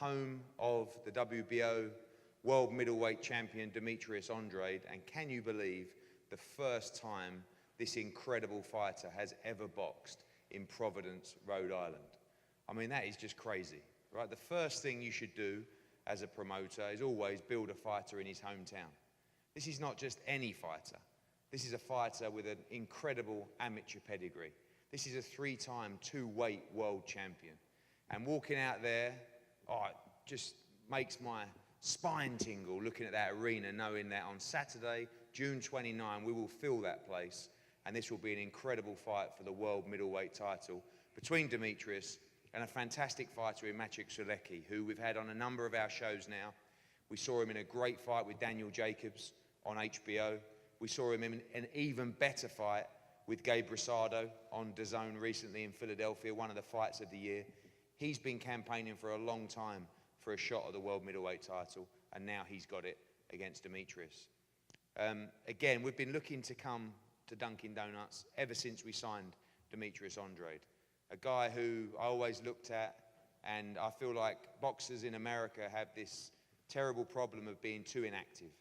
home of the WBO world middleweight champion Demetrius Andrade, and can you believe the first time this incredible fighter has ever boxed in Providence, Rhode Island? I mean, that is just crazy, right? The first thing you should do as a promoter is always build a fighter in his hometown. This is not just any fighter. This is a fighter with an incredible amateur pedigree. This is a three-time two-weight world champion. And walking out there, oh, it just makes my spine tingle looking at that arena, knowing that on Saturday, June 29, we will fill that place. And this will be an incredible fight for the world middleweight title between Demetrius and a fantastic fighter in Sulecki, who we've had on a number of our shows now. We saw him in a great fight with Daniel Jacobs on HBO. We saw him in an even better fight with Gabe Rosado on DAZN recently in Philadelphia, one of the fights of the year. He's been campaigning for a long time for a shot at the world middleweight title, and now he's got it against Demetrius. Again, we've been looking to come to Dunkin' Donuts ever since we signed Demetrius Andrade, a guy who I always looked at, and I feel like boxers in America have this terrible problem of being too inactive.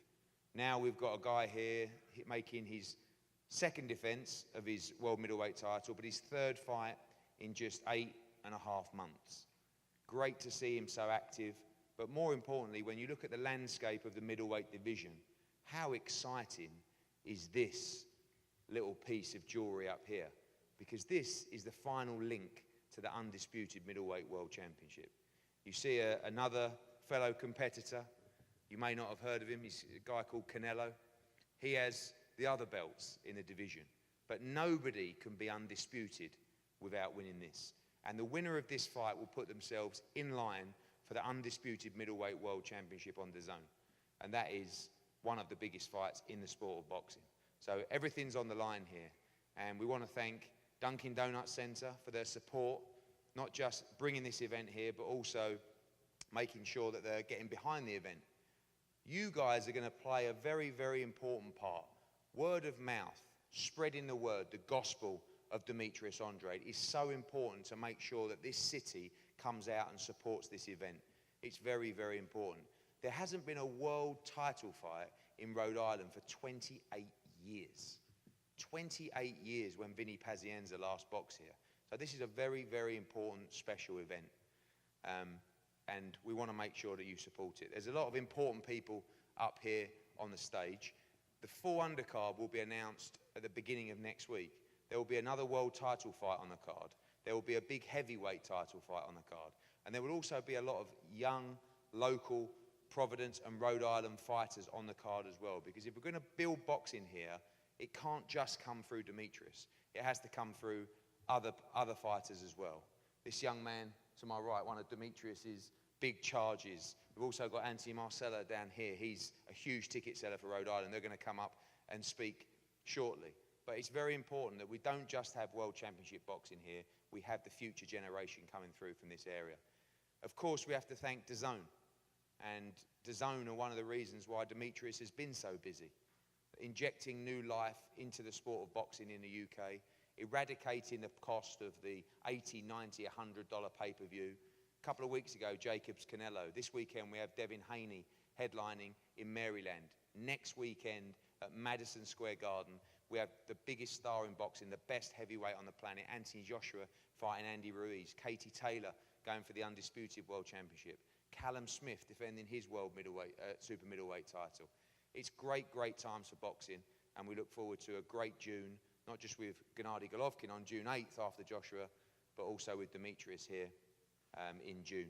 Now we've got a guy here making his second defense of his world middleweight title, but his third fight in just 8.5 months. Great to see him so active, but more importantly, when you look at the landscape of the middleweight division, how exciting is this little piece of jewelry up here? Because this is the final link to the undisputed middleweight world championship. You see another fellow competitor. You may not have heard of him. He's a guy called Canelo. He has the other belts in the division, but nobody can be undisputed without winning this. And the winner of this fight will put themselves in line for the undisputed middleweight world championship on DAZN. And that is one of the biggest fights in the sport of boxing. So everything's on the line here. And we want to thank Dunkin' Donuts Centre for their support, not just bringing this event here, but also making sure that they're getting behind the event. You guys are going to play a very, very important part. Word of mouth, spreading the word, the gospel of Demetrius Andrade is so important to make sure that this city comes out and supports this event. It's very, very important. There hasn't been a world title fight in Rhode Island for 28 years. 28 years when Vinny Pazienza last boxed here. So this is a very, very important special event. And we want to make sure that you support it. There's a lot of important people up here on the stage. The full undercard will be announced at the beginning of next week. There will be another world title fight on the card. There will be a big heavyweight title fight on the card. And there will also be a lot of young, local Providence and Rhode Island fighters on the card as well. Because if we're going to build boxing here, it can't just come through Demetrius. It has to come through other fighters as well. This young man to my right, one of Demetrius's big charges. We've also got Anthony Marcella down here. He's a huge ticket seller for Rhode Island. They're going to come up and speak shortly. But it's very important that we don't just have World Championship boxing here. We have the future generation coming through from this area. Of course, we have to thank DAZN. And DAZN are one of the reasons why Demetrius has been so busy, injecting new life into the sport of boxing in the UK, eradicating the cost of the $80, $90, $100 pay-per-view. A couple of weeks ago, Jacobs Canelo. This weekend, we have Devin Haney headlining in Maryland. Next weekend at Madison Square Garden, we have the biggest star in boxing, the best heavyweight on the planet, Anthony Joshua fighting Andy Ruiz. Katie Taylor going for the undisputed world championship. Callum Smith defending his world super middleweight title. It's great, great times for boxing, and we look forward to a great June, not just with Gennady Golovkin on June 8th after Joshua, but also with Demetrius here in June.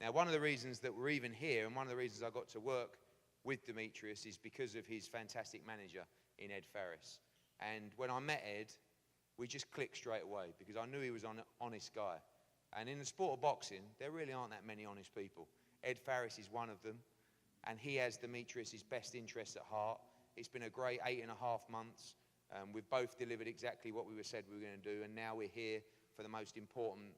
Now, one of the reasons that we're even here, and one of the reasons I got to work with Demetrius, is because of his fantastic manager in Ed Farris. And when I met Ed, we just clicked straight away, because I knew he was an honest guy. And in the sport of boxing, there really aren't that many honest people. Ed Farris is one of them, and he has Demetrius' best interests at heart. It's been a great 8.5 months. We've both delivered exactly what we said we were going to do, and now we're here for the most important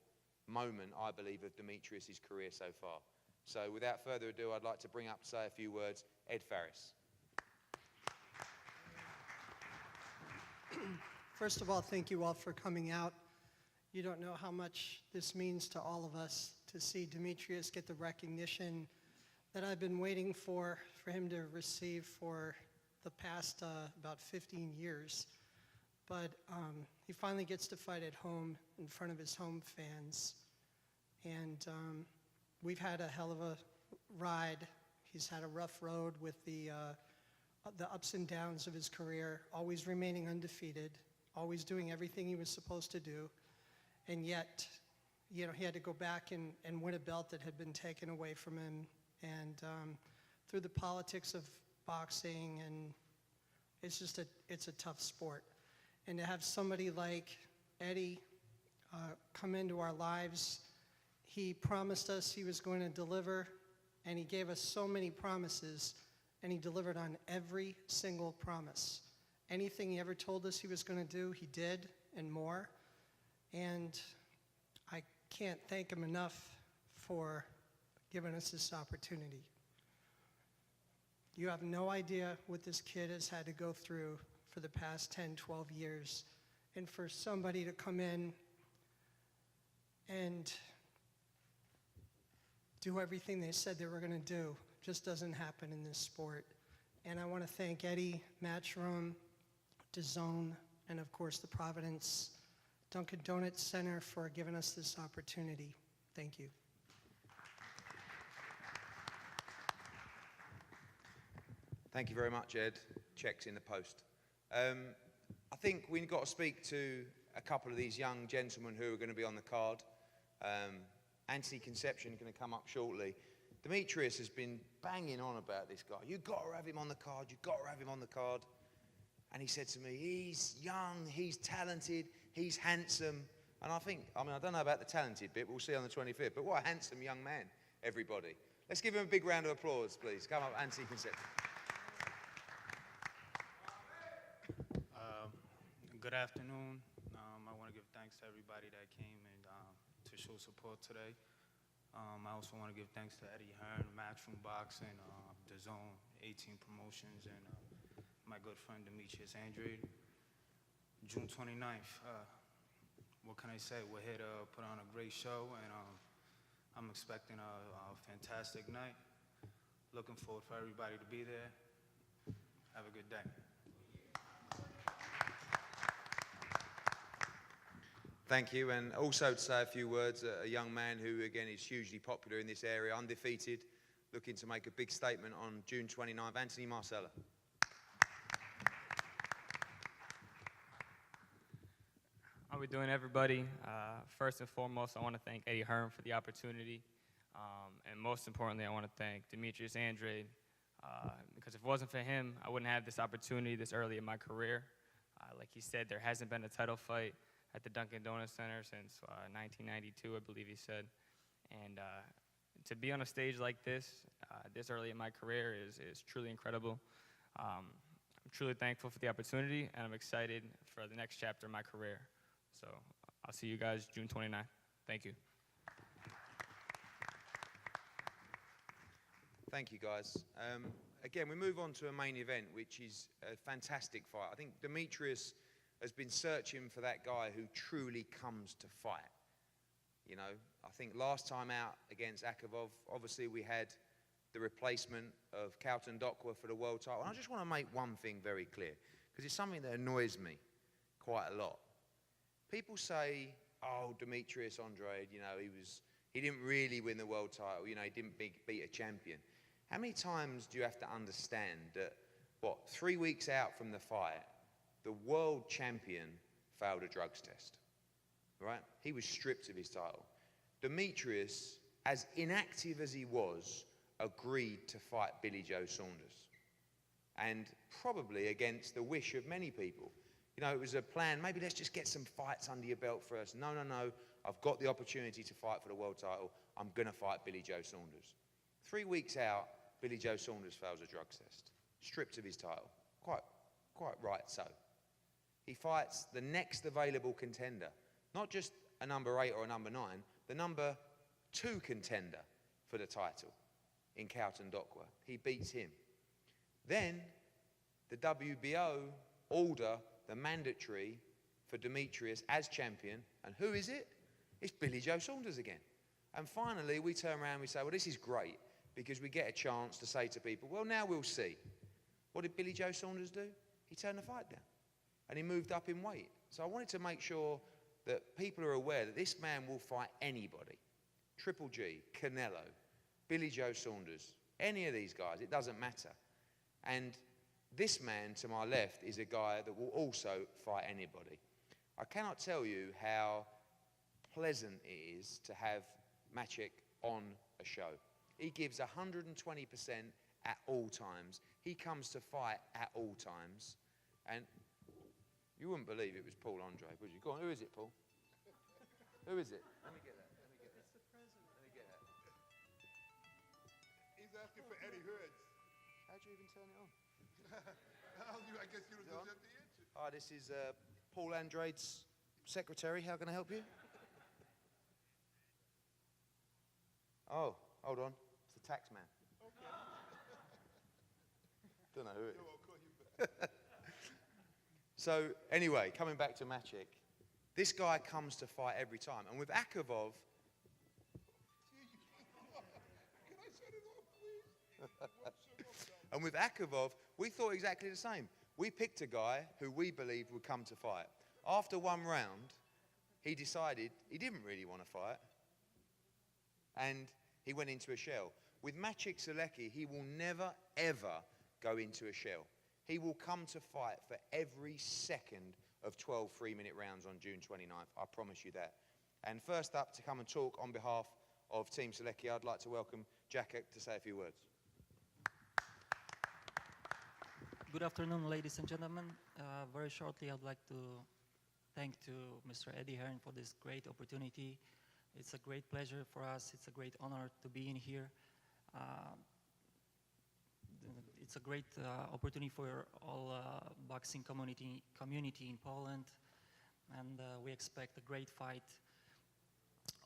moment, I believe, of Demetrius' career so far. So without further ado, I'd like to bring up to say a few words, Ed Farris. First of all, thank you all for coming out. You don't know how much this means to all of us to see Demetrius get the recognition that I've been waiting for him to receive for the past about 15 years. But he finally gets to fight at home in front of his home fans. And we've had a hell of a ride. He's had a rough road with the ups and downs of his career, always remaining undefeated, always doing everything he was supposed to do. And yet, you know, he had to go back and win a belt that had been taken away from him. And through the politics of boxing, and it's a tough sport. And to have somebody like Eddie come into our lives, he promised us he was going to deliver, and he gave us so many promises, and he delivered on every single promise. Anything he ever told us he was going to do, he did, and more. And I can't thank him enough for giving us this opportunity. You have no idea what this kid has had to go through for the past 10, 12 years. And for somebody to come in and do everything they said they were going to do just doesn't happen in this sport. And I want to thank Eddie, Matchroom, DAZN, and of course the Providence Dunkin' Donuts Center for giving us this opportunity. Thank you. Thank you very much, Ed. Checks in the post. I think we've got to speak to a couple of these young gentlemen who are going to be on the card. Anthony Conception is going to come up shortly. Demetrius has been banging on about this guy. You've got to have him on the card. You've got to have him on the card. And he said to me, he's young, he's talented, he's handsome. And I don't know about the talented bit, we'll see on the 25th, but what a handsome young man, everybody. Let's give him a big round of applause, please. Come up, Anthony Conception. Good afternoon. I want to give thanks to everybody that came and to show support today. I also want to give thanks to Eddie Hearn, Matchroom Boxing, DAZN, 18 Promotions, and my good friend Demetrius Andrade. June 29th, what can I say? We're here to put on a great show, and I'm expecting a fantastic night. Looking forward for everybody to be there. Have a good day. Thank you, and also to say a few words, a young man who, again, is hugely popular in this area, undefeated, looking to make a big statement on June 29th, Anthony Marcella. How are we doing, everybody? First and foremost, I want to thank Eddie Hearn for the opportunity, and most importantly, I want to thank Demetrius Andrade, because if it wasn't for him, I wouldn't have this opportunity this early in my career. Like he said, there hasn't been a title fight at the Dunkin' Donuts Center since 1992, I believe he said. And to be on a stage like this, this early in my career is truly incredible. I'm truly thankful for the opportunity, and I'm excited for the next chapter of my career. So I'll see you guys June 29th. Thank you. Thank you, guys. Again, we move on to a main event, which is a fantastic fight. I think Demetrius has been searching for that guy who truly comes to fight. You know, I think last time out against Akavov, obviously we had the replacement of Carlton Dokwa for the world title. And I just want to make one thing very clear, because it's something that annoys me quite a lot. People say, oh, Demetrius Andrade, you know, he didn't really win the world title, you know, he didn't beat a champion. How many times do you have to understand that, 3 weeks out from the fight, the world champion failed a drugs test, right? He was stripped of his title. Demetrius, as inactive as he was, agreed to fight Billy Joe Saunders. And probably against the wish of many people. You know, it was a plan, maybe let's just get some fights under your belt first. No, no, no, I've got the opportunity to fight for the world title. I'm gonna fight Billy Joe Saunders. 3 weeks out, Billy Joe Saunders fails a drugs test. Stripped of his title. Quite right so. He fights the next available contender. Not just a number 8 or a number 9, the number 2 contender for the title in Carlton Dokwa. He beats him. Then the WBO order the mandatory for Demetrius as champion And who is it? It's Billy Joe Saunders again. And finally, we turn around and we say, well, this is great, because we get a chance to say to people, well, now we'll see. What did Billy Joe Saunders do? He turned the fight down, and he moved up in weight. So I wanted to make sure that people are aware that this man will fight anybody. Triple G, Canelo, Billy Joe Saunders, any of these guys, it doesn't matter. And this man to my left is a guy that will also fight anybody. I cannot tell you how pleasant it is to have Maciek on a show. He gives 120% at all times. He comes to fight at all times. And you wouldn't believe it was Paul Andrade, would you? Go on, who is it, Paul? Who is it? Let me get that. Let me get that. It's the president. Let me get that. He's asking for Eddie Hoods. How'd you even turn it on? I guess you Is it on? just have the answer. Hi, this is Paul Andrade's secretary. How can I help you? Oh, hold on. It's the tax man. Don't know who it is. I'll call you back. So anyway, coming back to Maciek, this guy comes to fight every time. And with Akavov, Can I shut it off, please? and with Akavov, we thought exactly the same. We picked a guy who we believed would come to fight. After one round, he decided he didn't really want to fight, and he went into a shell. With Maciek Sulecki, he will never, ever go into a shell. He will come to fight for every second of 12 3-minute rounds on June 29th. I promise you that. And first up to come and talk on behalf of Team Sulecki, I'd like to welcome Jacek to say a few words. Good afternoon, ladies and gentlemen. Very shortly, I'd like to thank to Mr. Eddie Hearn for this great opportunity. It's a great pleasure for us. It's a great honor to be in here. It's a great opportunity for all boxing community in Poland, and we expect a great fight.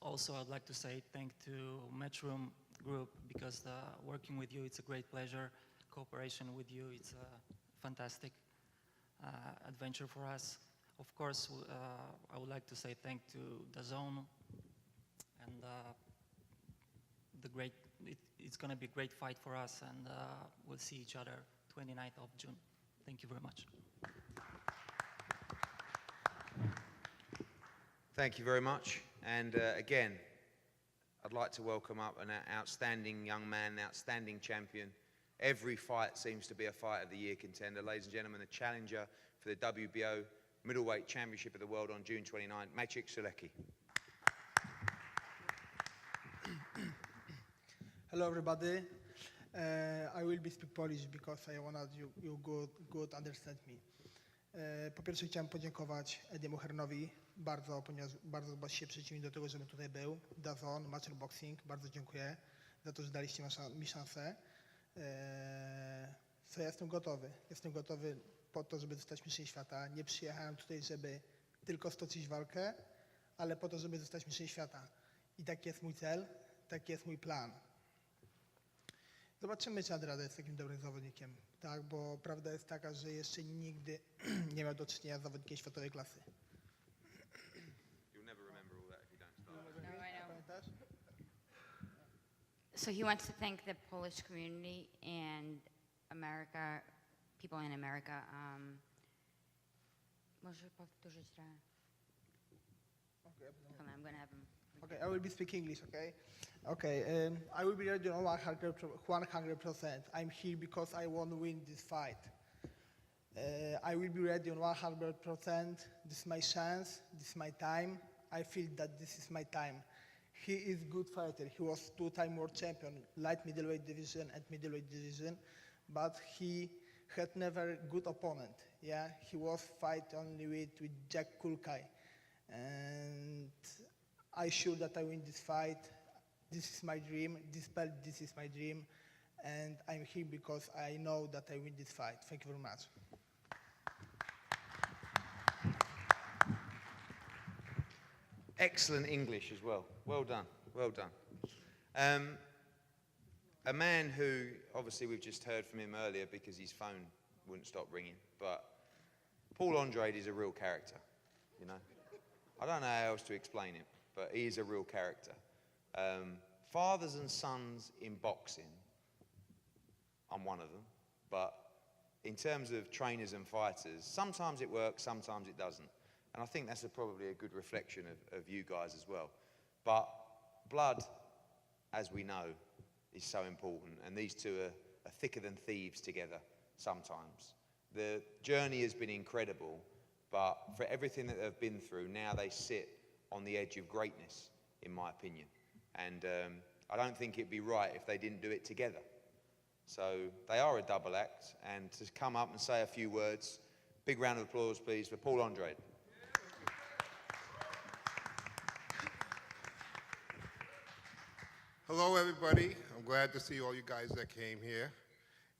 Also, I'd like to say thank to Matchroom Group, because working with you, it's a great pleasure. Cooperation with you, it's a fantastic adventure for us. Of course, I would like to say thank to DAZN, and it's going to be a great fight for us, and we'll see each other 29th of June. Thank you very much. Thank you very much. And again, I'd like to welcome up an outstanding young man, an outstanding champion. Every fight seems to be a fight of the year contender. Ladies and gentlemen, the challenger for the WBO Middleweight Championship of the World on June 29, Maciek Sulecki. Hello, everybody. I will be speak Polish because I want you good understand me. Po pierwsze chciałem podziękować Ediemu Hearnowi bardzo, ponieważ bardzo się przyczynił do tego, żebym tutaj był. DAZN, Matchroom Boxing, bardzo dziękuję za to, że daliście mi szansę. Ja jestem gotowy. Jestem gotowy po to, żeby zostać mistrzem świata. Nie przyjechałem tutaj, żeby tylko stoczyć walkę, ale po to, żeby zostać mistrzem świata. I taki jest mój cel, taki jest mój plan. Zobaczymy, czy Andrade jest takim dobrym zawodnikiem, tak? Bo prawda jest taka, że jeszcze nigdy nie miał do czynienia z zawodnikiem światowej klasy. You'll never remember all that if you don't start. No, I know. Pamiętasz? So he wants to thank the Polish community and America, people in America. Może powtórzyć trochę? Hold on, I'm going to have him. Okay, I will be speaking English, okay? Okay, I will be ready on 100%. I'm here because I want to win this fight. I will be ready on 100%. This is my chance, this is my time. I feel that this is my time. He is a good fighter. He was two-time world champion, light middleweight division and middleweight division, but he had never good opponent. Yeah, he was fight only with Jack Kulkai, and I sure that I win this fight. This is my dream. This belt, this is my dream, and I'm here because I know that I win this fight. Thank you very much. Excellent English as well. Well done, well done. A man who, obviously we've just heard from him earlier because his phone wouldn't stop ringing, but Paul Andrade is a real character, you know. I don't know how else to explain it, but he is a real character. Fathers and sons in boxing, I'm one of them, but in terms of trainers and fighters, sometimes it works, sometimes it doesn't. And I think that's probably a good reflection of you guys as well. But blood, as we know, is so important, and these two are thicker than thieves together sometimes. The journey has been incredible, but for everything that they've been through, now they sit on the edge of greatness, in my opinion. And I don't think it'd be right if they didn't do it together. So they are a double act, and to come up and say a few words, big round of applause, please, for Paul Andrade. Hello, everybody. I'm glad to see all you guys that came here.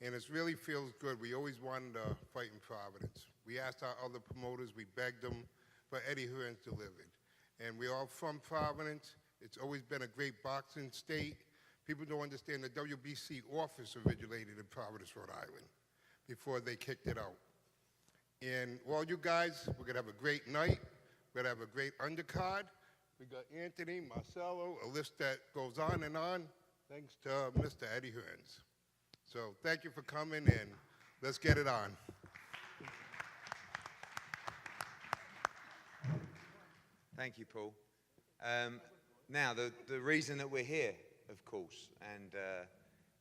And it really feels good. We always wanted to fight in Providence. We asked our other promoters, we begged them, but Eddie Hearns delivered. And we're all from Providence. It's always been a great boxing state. People don't understand the WBC office originated in Providence, Rhode Island, before they kicked it out. And all you guys, we're gonna have a great night. We're gonna have a great undercard. We got Anthony, Marcelo, a list that goes on, thanks to Mr. Eddie Hearns. So thank you for coming, and let's get it on. Thank you, Paul. Now, the reason that we're here, of course, and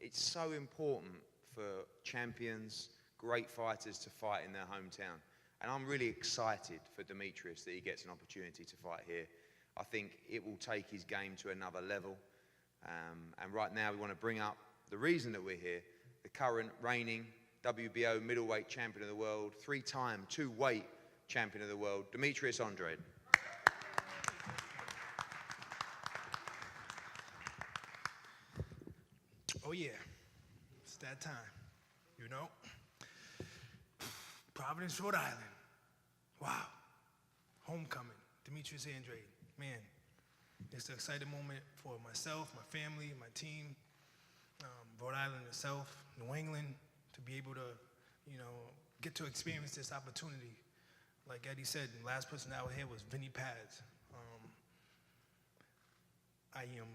it's so important for champions, great fighters to fight in their hometown. And I'm really excited for Demetrius that he gets an opportunity to fight here. I think it will take his game to another level. And right now we want to bring up the reason that we're here, the current reigning WBO middleweight champion of the world, 3-time two-weight champion of the world, Demetrius Andrade. Oh yeah, it's that time, you know? Providence, Rhode Island. Wow, homecoming, Demetrius Andrade. Man, it's an exciting moment for myself, my family, my team, Rhode Island itself, New England, to be able to, you know, get to experience this opportunity. Like Eddie said, the last person out here was Vinny Paz. I am,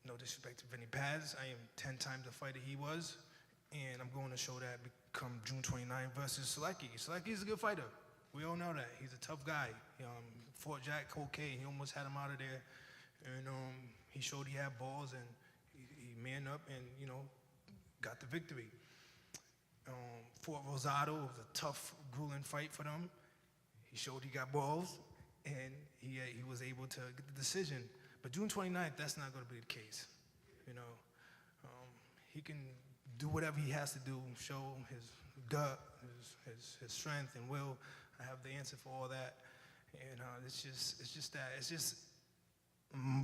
no disrespect to Vinny Paz, I am 10 times the fighter he was, and I'm going to show that come June 29th versus Sulecki. Sulecki's a good fighter. We all know that. He's a tough guy. Fought Jack Coquet, he almost had him out of there, and he showed he had balls, and he manned up and, you know, got the victory. Fought Rosado, it was a tough, grueling fight for them. He showed he got balls, and he was able to get the decision. But June 29th, that's not going to be the case. You know, he can do whatever he has to do, show his gut, his strength and will. I have the answer for all that. And it's just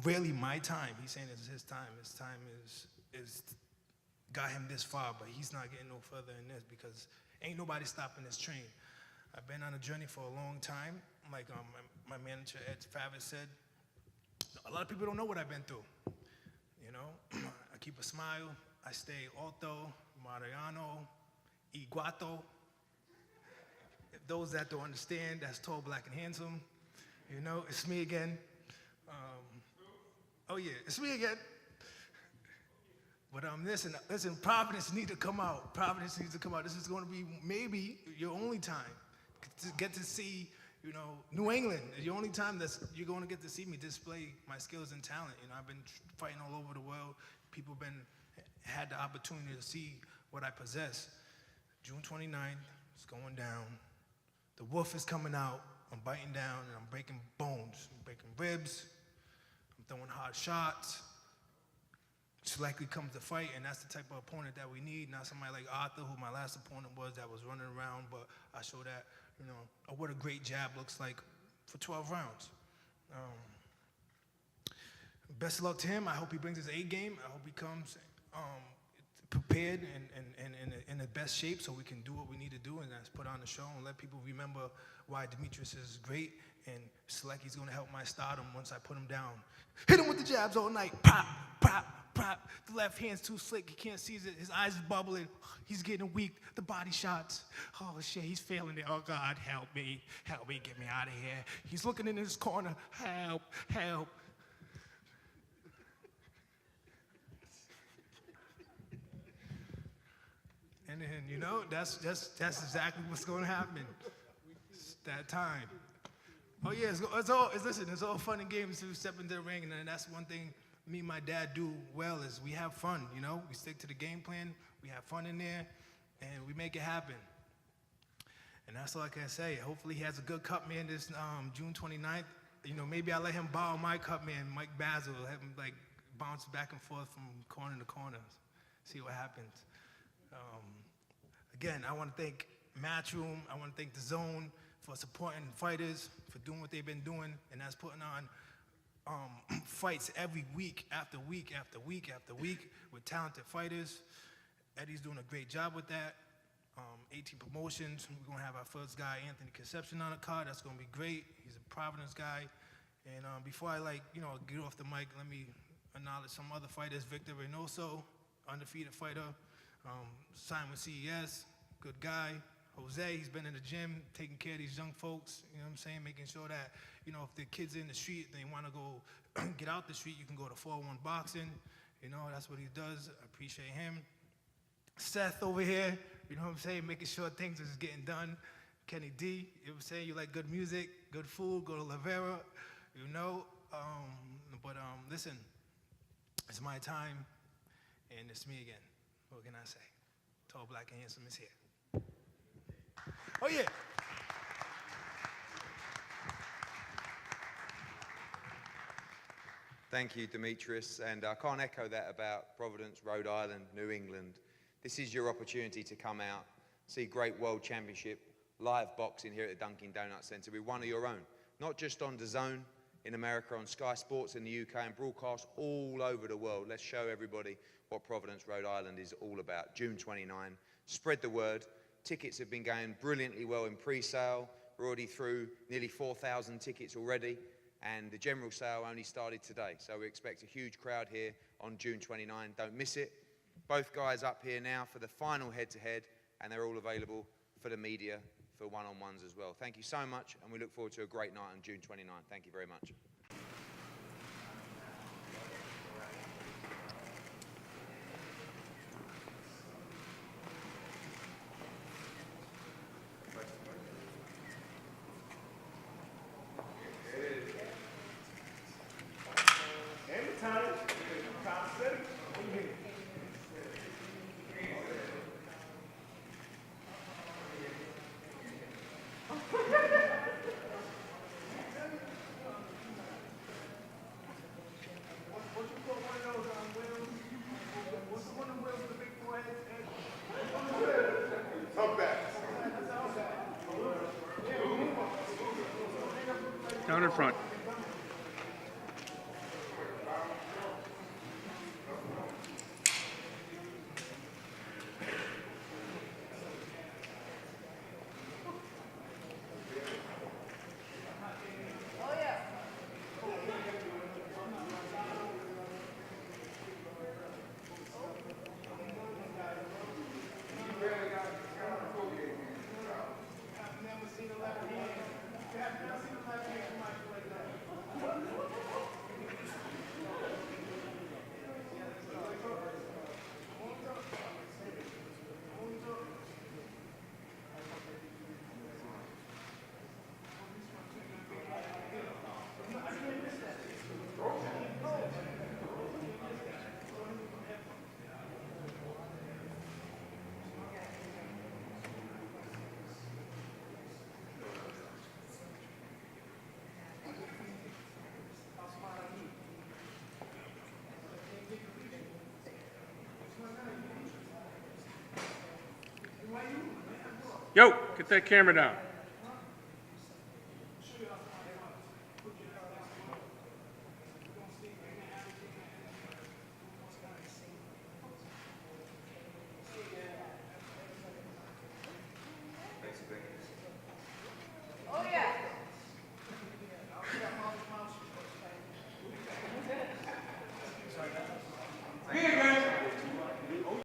really my time. He's saying it's his time. His time is got him this far, but he's not getting no further in this because ain't nobody stopping this train. I've been on a journey for a long time. Like my manager, Ed Favre, said, a lot of people don't know what I've been through. You know, I keep a smile. I stay alto, Mariano, iguato. If those that don't understand, that's tall, black, and handsome. You know, it's me again. Oh yeah, it's me again. But listen, Providence needs to come out. Providence needs to come out. This is going to be maybe your only time to get to see, you know, New England. It's the only time that you're going to get to see me display my skills and talent. You know, I've been fighting all over the world. People had the opportunity to see what I possess. June 29th, it's going down. The wolf is coming out. I'm biting down and I'm breaking bones. I'm breaking ribs. I'm throwing hard shots. Sulecki comes to fight, and that's the type of opponent that we need. Not somebody like Arthur, who my last opponent was, that was running around, but I show that, you know, what a great jab looks like for 12 rounds. Best of luck to him. I hope he brings his A game. I hope he comes prepared and in the best shape so we can do what we need to do, and that's put on the show and let people remember why Demetrius is great, and Sulecki's going to help my stardom once I put him down. Hit him with the jabs all night. Pop, pop, crap, the left hand's too slick, he can't see it, his eyes is bubbling, he's getting weak, the body shots, oh shit, he's failing it, oh God, help me, get me out of here. He's looking in his corner, help, help. And then, you know, that's exactly what's going to happen. It's that time. Oh yeah, it's all fun and games to step into the ring, and that's one thing me and my dad do well is we have fun, you know? We stick to the game plan, we have fun in there, and we make it happen. And that's all I can say. Hopefully he has a good cut man this June 29th. You know, maybe I'll let him borrow my cut man, Mike Basil, have him like bounce back and forth from corner to corner, see what happens. Again, I want to thank Matchroom, I want to thank The Zone for supporting fighters, for doing what they've been doing, and that's putting on fights every week after week after week after week with talented fighters. Eddie's doing a great job with that. 18 promotions. We're gonna have our first guy, Anthony Conception, on the card. That's gonna be great. He's a Providence guy. And before I get off the mic, let me acknowledge some other fighters. Victor Reynoso, undefeated fighter. Signed with CES, good guy. Jose, he's been in the gym, taking care of these young folks, you know what I'm saying, making sure that, you know, if the kids in the street, they want to go get out the street, you can go to 401 Boxing. You know, that's what he does. I appreciate him. Seth over here, you know what I'm saying, making sure things is getting done. Kenny D, you know what I'm saying, you like good music, good food, go to Lavera, you know. Listen, it's my time, and it's me again. What can I say? Tall, black, and handsome is here. Oh, yeah. Thank you, Demetrius. And I can't echo that about Providence, Rhode Island, New England. This is your opportunity to come out, see great World Championship, live boxing here at the Dunkin' Donuts Centre with one of your own. Not just on DAZN in America, on Sky Sports in the UK, and broadcast all over the world. Let's show everybody what Providence, Rhode Island is all about. June 29. Spread the word. Tickets have been going brilliantly well in pre-sale. We're already through nearly 4,000 tickets already, and the general sale only started today. So we expect a huge crowd here on June 29. Don't miss it. Both guys up here now for the final head-to-head, and they're all available for the media for one-on-ones as well. Thank you so much, and we look forward to a great night on June 29. Thank you very much. Down in front. Yo, get that camera down.